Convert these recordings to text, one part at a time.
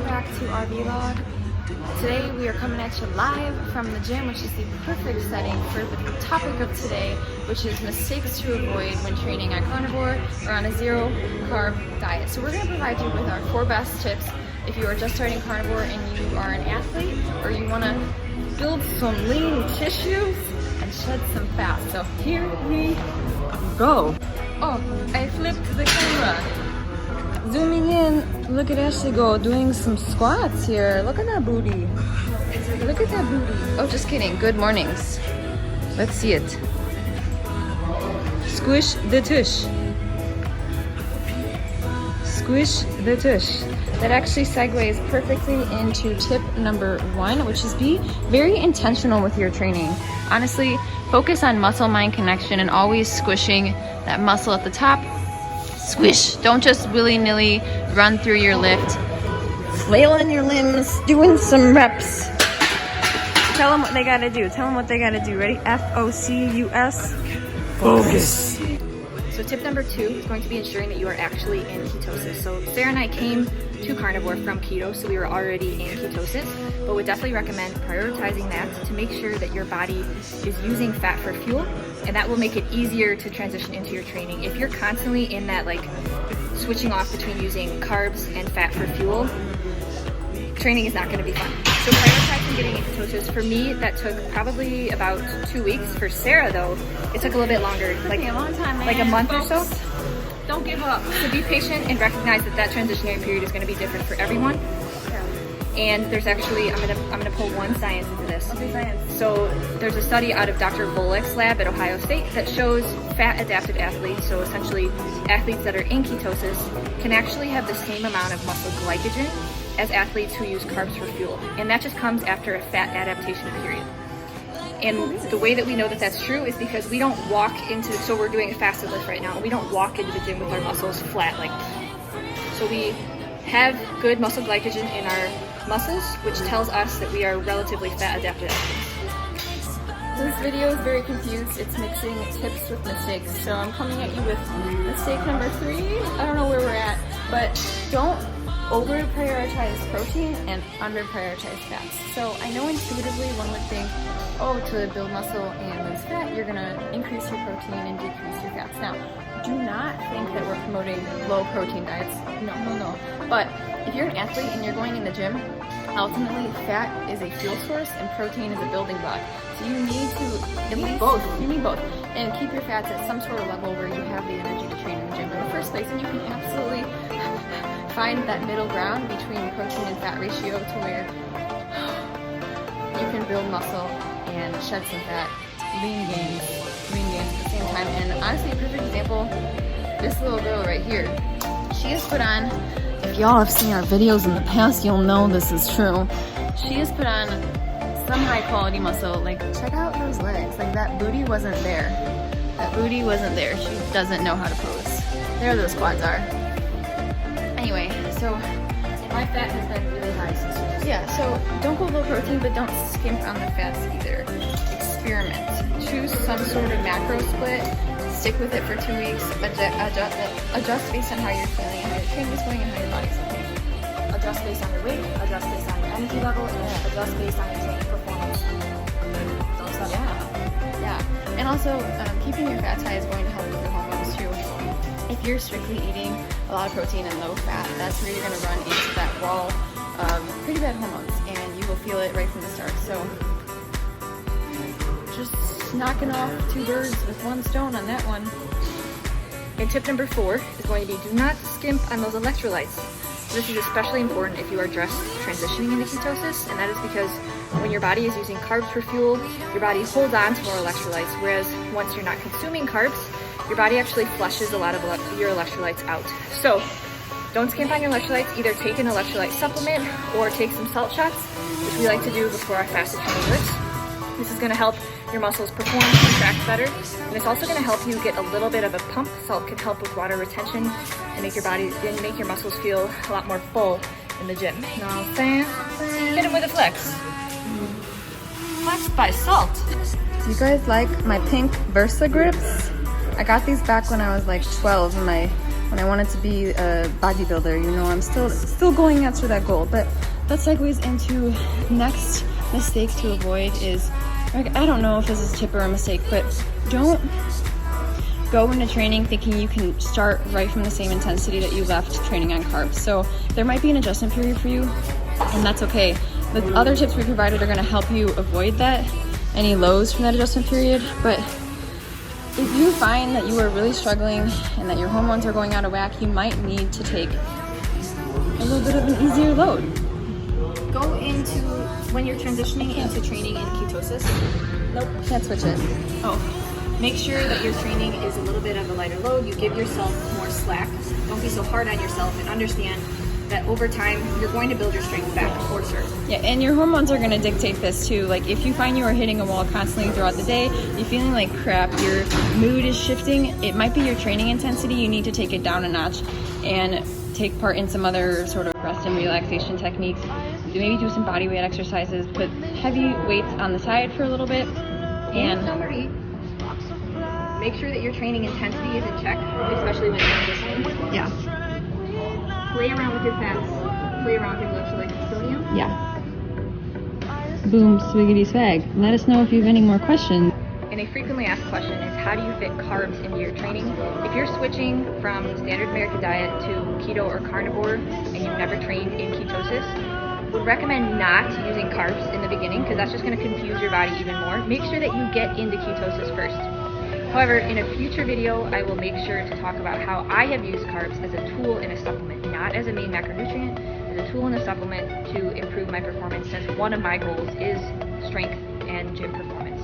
welcome back to our vlog. Today we are coming at you live from the gym, which is the perfect setting for the topic of today, which is mistakes to avoid when training on carnivore or on a zero carb diet. So we're going to provide you with our 4 best tips if you are just starting carnivore and you are an athlete or you want to build some lean tissues and shed some fat. So here we go. Oh, I flipped the camera. Zooming in, look at Ashley go doing some squats here. Look at that booty. Look at that booty. Oh, just kidding. Good mornings. Let's see it. Squish the tush. Squish the tush. That actually segues perfectly into tip number 1, which is be very intentional with your training. Honestly, focus on muscle-mind connection and always squishing that muscle at the top. Squish. Don't just willy-nilly run through your lift, flailing your limbs, doing some reps. Tell them what they gotta do. Tell them what they gotta do. Ready? F-O-C-U-S. Focus. So tip number 2 is going to be ensuring that you are actually in ketosis. So Sarah and I came to carnivore from keto, so we were already in ketosis, but would definitely recommend prioritizing that to make sure that your body is using fat for fuel, and that will make it easier to transition into your training. If you're constantly in that like switching off between using carbs and fat for fuel, training is not going to be fun. So prioritizing getting in ketosis, for me that took probably about 2 weeks. For Sarah though, it took a little bit longer, like a long time, man. Like a month or so. Don't give up. So be patient and recognize that that transitionary period is going to be different for everyone. And there's actually, I'm gonna pull one science into this. Okay, science. So there's a study out of Dr. Volek's lab at Ohio State that shows fat adapted athletes, so essentially athletes that are in ketosis, can actually have the same amount of muscle glycogen as athletes who use carbs for fuel. And that just comes after a fat adaptation period. And the way that we know that that's true is because we don't walk into, so we're doing a fasted lift right now, and we don't walk into the gym with our muscles flat like, so we have good muscle glycogen in our muscles, which tells us that we are relatively fat adapted athletes. This video is very confused. It's mixing tips with mistakes. So I'm coming at you with mistake number 3. I don't know where we're at, but don't over prioritize protein and under prioritize fats. So I know intuitively one would think, oh, to build muscle and lose fat, you're gonna increase your protein and decrease your fats. Now, do not think that we're promoting low protein diets. No. But if you're an athlete and you're going in the gym, ultimately fat is a fuel source and protein is a building block. So you need to at least both. You need both. And keep your fats at some sort of level where you have the energy to train in the gym in the first place. And you can absolutely find that middle ground between protein and fat ratio to where you can build muscle and shed some fat, lean gains at the same time. And honestly, a perfect example, this little girl right here, she has put on, if y'all have seen our videos in the past, you'll know this is true. She has put on some high quality muscle. Like, check out those legs. Like, that booty wasn't there. That booty wasn't there. She doesn't know how to pose. There those quads are. Anyway, so my fat has been really high since we just... Yeah, so don't go low protein, but don't skimp on the fats either. Experiment. Choose some sort of macro split. Stick with it for 2 weeks. Adjust based on how you're feeling, how your training is going, and how your body's looking. Adjust based on your weight. Adjust based on your energy level, and adjust based on your training performance. Don't stop. Yeah. And also, keeping your fats high is going to help with your hormones too. If you're strictly eating a lot of protein and low fat, that's where you're going to run into that wall of pretty bad hormones, and you will feel it right from the start. So just knocking off 2 birds with 1 stone on that one. And tip number 4 is going to be, do not skimp on those electrolytes. This is especially important if you are just transitioning into ketosis, and that is because when your body is using carbs for fuel, your body holds on to more electrolytes, whereas once you're not consuming carbs, your body actually flushes a lot of your electrolytes out. So don't skimp on your electrolytes. Either take an electrolyte supplement or take some salt shots, which we like to do before our fasted training lifts. This is going to help your muscles perform, contract better, and it's also going to help you get a little bit of a pump. Salt can help with water retention and make your muscles feel a lot more full in the gym. You know what I'm saying? Hit him with a flex. Flex by salt. Do you guys like my pink Versa grips? I got these back when I was like 12 and my when I wanted to be a bodybuilder. You know, I'm still going after that goal. But that segues into next mistake to avoid is, like, I don't know if this is a tip or a mistake, but don't go into training thinking you can start right from the same intensity that you left training on carbs. So there might be an adjustment period for you, and that's okay. The other tips we provided are going to help you avoid that, any lows from that adjustment period. But if you find that you are really struggling and that your hormones are going out of whack, you might need to take a little bit of an easier load. Go into, when you're transitioning into training in ketosis, nope, can't switch it. Oh, make sure that your training is a little bit of a lighter load. You give yourself more slack. Don't be so hard on yourself, and understand that over time you're going to build your strength back for sure. Yeah, and your hormones are going to dictate this too. Like, if you find you are hitting a wall constantly throughout the day, you're feeling like crap, your mood is shifting, it might be your training intensity. You need to take it down a notch and take part in some other sort of rest and relaxation techniques. Maybe do some body weight exercises, put heavy weights on the side for a little bit, and summary, make sure that your training intensity is in check, especially when transitioning. Yeah. Play around with your fats. Play around with your electrolyte sodium. Yeah. Boom, swiggity swag. Let us know if you have any more questions. And a frequently asked question is, how do you fit carbs into your training? If you're switching from standard American diet to keto or carnivore and you've never trained in ketosis, would recommend not using carbs in the beginning, because that's just going to confuse your body even more. Make sure that you get into ketosis first. However, in a future video, I will make sure to talk about how I have used carbs as a tool in a supplement, not as a main macronutrient, as a tool in a supplement to improve my performance, since one of my goals is strength and gym performance.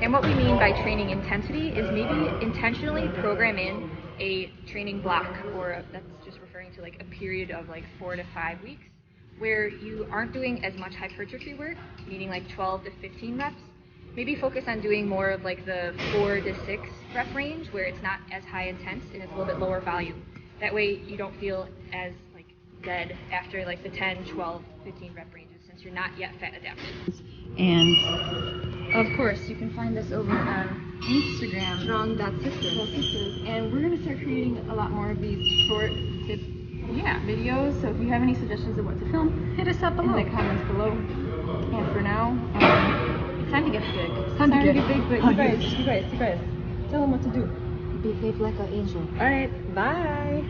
And what we mean by training intensity is maybe intentionally program in a training block, or that's just referring to like a period of like 4 to 5 weeks, where you aren't doing as much hypertrophy work, meaning like 12 to 15 reps. Maybe focus on doing more of like the 4 to 6 rep range, where it's not as high intense and it's a little bit lower volume. That way you don't feel as like dead after like the 10, 12, 15 rep ranges, since you're not yet fat adapted. And of course, you can find us over on Instagram, Strong.Sistas. And we're gonna start creating a lot more of these short tip videos. So if you have any suggestions of what to film, hit us up below in the comments below. And for now, it's time to get big. It's time to get big, but you guys, tell them what to do. Behave like an angel. All right, bye.